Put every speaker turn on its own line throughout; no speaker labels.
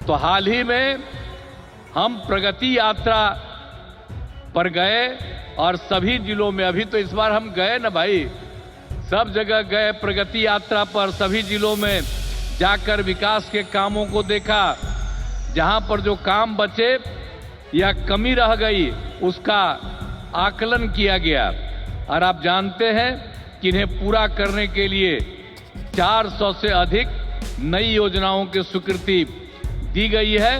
तो हाल ही में हम प्रगति यात्रा पर गए और सभी जिलों में, अभी तो इस बार हम गए ना भाई, सब जगह गए प्रगति यात्रा पर, सभी जिलों में जाकर विकास के कामों को देखा। जहां पर जो काम बचे या कमी रह गई उसका आकलन किया गया और आप जानते हैं कि इन्हें पूरा करने के लिए 400 से अधिक नई योजनाओं की स्वीकृति दी गई है।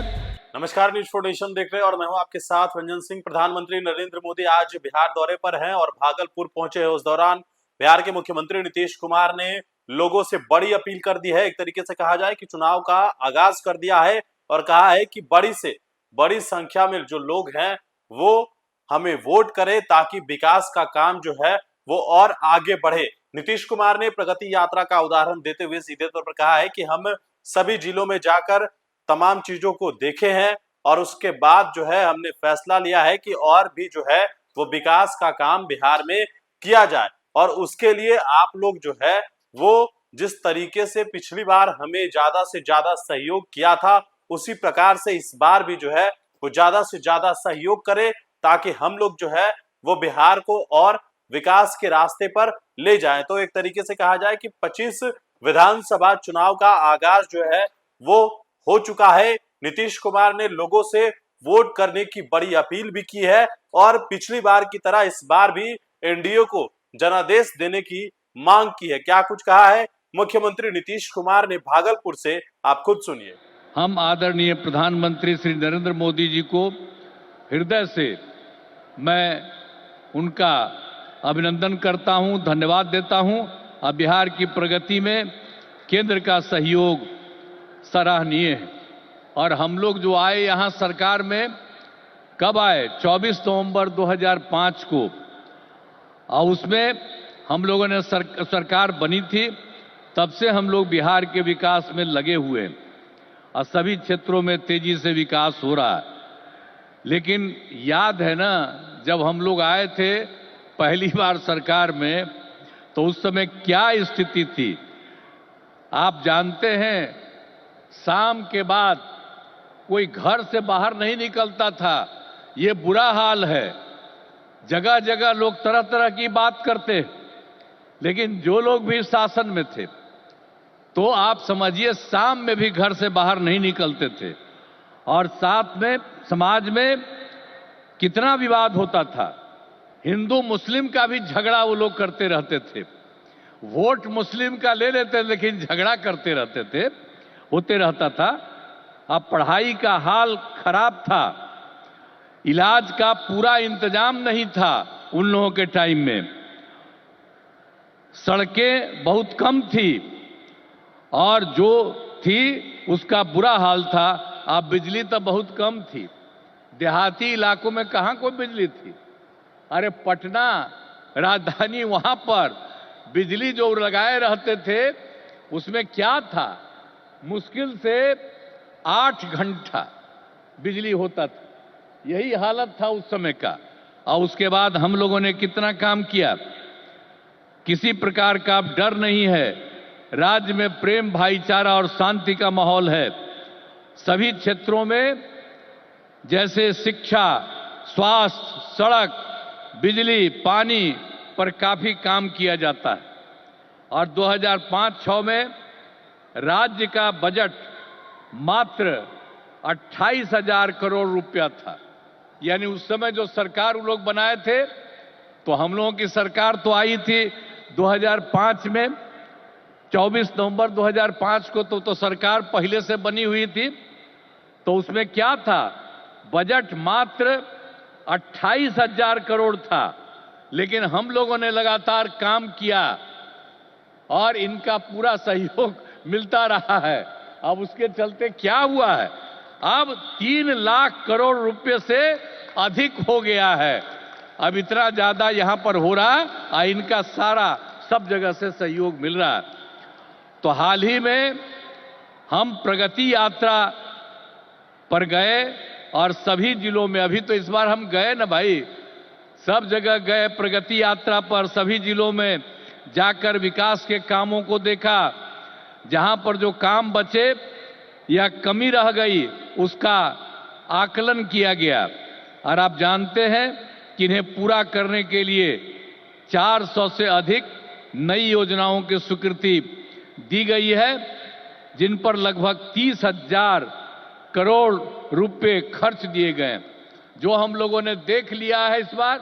नमस्कार, न्यूज फॉर नेशन देख रहे हैं और मैं हूं आपके साथ रंजन सिंह। प्रधानमंत्री नरेंद्र मोदी आज बिहार दौरे पर हैं और भागलपुर पहुंचे हैं। उस दौरान बिहार के मुख्यमंत्री नीतीश कुमार ने लोगों से बड़ी अपील कर दी है। एक तरीके से कहा जाए कि चुनाव का आगाज कर दिया है और कहा है कि बड़ी से बड़ी संख्या में जो लोग हैं वो हमें वोट करें ताकि विकास का काम जो है वो और आगे बढ़े। नीतीश कुमार ने प्रगति यात्रा का उदाहरण देते हुए सीधे तौर पर कहा है कि हम सभी जिलों में जाकर तमाम चीजों को देखे हैं और उसके बाद जो है हमने फैसला लिया है कि और भी जो है वो विकास का काम बिहार में किया जाए और उसके लिए आप लोग जो है वो जिस तरीके से पिछली बार हमें ज्यादा से ज्यादा सहयोग किया था उसी प्रकार से इस बार भी जो है वो ज्यादा से ज्यादा सहयोग करे ताकि हम लोग जो है वो बिहार को और विकास के रास्ते पर ले जाएं। तो एक तरीके से कहा जाए कि 25 विधानसभा चुनाव का आगाज जो है वो हो चुका है। नीतीश कुमार ने लोगों से वोट करने की बड़ी अपील भी की है और पिछली बार की तरह इस बार भी एनडीए को जनादेश देने की मांग की है। क्या कुछ कहा है मुख्यमंत्री नीतीश कुमार ने भागलपुर से, आप खुद सुनिए।
हम आदरणीय प्रधानमंत्री श्री नरेंद्र मोदी जी को हृदय से मैं उनका अभिनंदन करता हूं, धन्यवाद देता हूं। अब बिहार की प्रगति में केंद्र का सहयोग सराहनीय है और हम लोग जो आए यहाँ सरकार में, कब आए? 24 नवंबर 2005 को, और उसमें हम लोगों ने सरकार बनी थी। तब से हम लोग बिहार के विकास में लगे हुए हैं और सभी क्षेत्रों में तेजी से विकास हो रहा है। लेकिन याद है ना, जब हम लोग आए थे पहली बार सरकार में तो उस समय क्या स्थिति थी आप जानते हैं। शाम के बाद कोई घर से बाहर नहीं निकलता था, ये बुरा हाल है। जगह जगह लोग तरह तरह की बात करते, लेकिन जो लोग भी शासन में थे तो आप समझिए शाम में भी घर से बाहर नहीं निकलते थे और साथ में समाज में कितना विवाद होता था। हिंदू मुस्लिम का भी झगड़ा वो लोग करते रहते थे। वोट मुस्लिम का ले लेते लेकिन झगड़ा करते रहते थे, होते रहता था। अब पढ़ाई का हाल खराब था, इलाज का पूरा इंतजाम नहीं था उन लोगों के टाइम में, सड़कें बहुत कम थी और जो थी उसका बुरा हाल था। अब बिजली तो बहुत कम थी, देहाती इलाकों में कहां कोई बिजली थी। अरे पटना राजधानी, वहां पर बिजली जो लगाए रहते थे उसमें क्या था, मुश्किल से 8 घंटा बिजली होता था। यही हालत था उस समय का। और उसके बाद हम लोगों ने कितना काम किया, किसी प्रकार का अब डर नहीं है। राज्य में प्रेम, भाईचारा और शांति का माहौल है। सभी क्षेत्रों में जैसे शिक्षा, स्वास्थ्य, सड़क, बिजली, पानी पर काफी काम किया जाता है। और 2005-06 में राज्य का बजट मात्र 28,000 करोड़ रुपया था। यानी उस समय जो सरकार वो लोग बनाए थे, तो हम लोगों की सरकार तो आई थी 2005 में, 24 नवंबर 2005 को तो सरकार पहले से बनी हुई थी। तो उसमें क्या था, बजट मात्र 28,000 करोड़ था। लेकिन हम लोगों ने लगातार काम किया और इनका पूरा सहयोग मिलता रहा है। अब उसके चलते क्या हुआ है, अब 3 लाख करोड़ रुपए से अधिक हो गया है। अब इतना ज्यादा यहां पर हो रहा है और इनका सारा सब जगह से सहयोग मिल रहा है। तो हाल ही में हम प्रगति यात्रा पर गए और सभी जिलों में, अभी तो इस बार हम गए ना भाई, सब जगह गए प्रगति यात्रा पर, सभी जिलों में जाकर विकास के कामों को देखा। जहां पर जो काम बचे या कमी रह गई उसका आकलन किया गया और आप जानते हैं कि इन्हें पूरा करने के लिए 400 से अधिक नई योजनाओं की स्वीकृति दी गई है, जिन पर लगभग 30,000 करोड़ रुपए खर्च दिए गए। जो हम लोगों ने देख लिया है इस बार,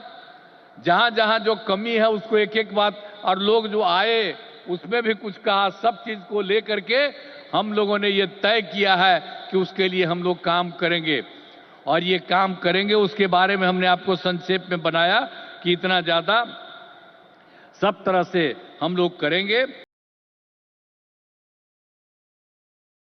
जहां जहां जो कमी है उसको एक एक बात, और लोग जो आए उसमें भी कुछ कहा, सब चीज को लेकर के हम लोगों ने ये तय किया है कि उसके लिए हम लोग काम करेंगे और ये काम करेंगे। उसके बारे में हमने आपको संक्षेप में बनाया कि इतना ज्यादा सब तरह से हम लोग करेंगे।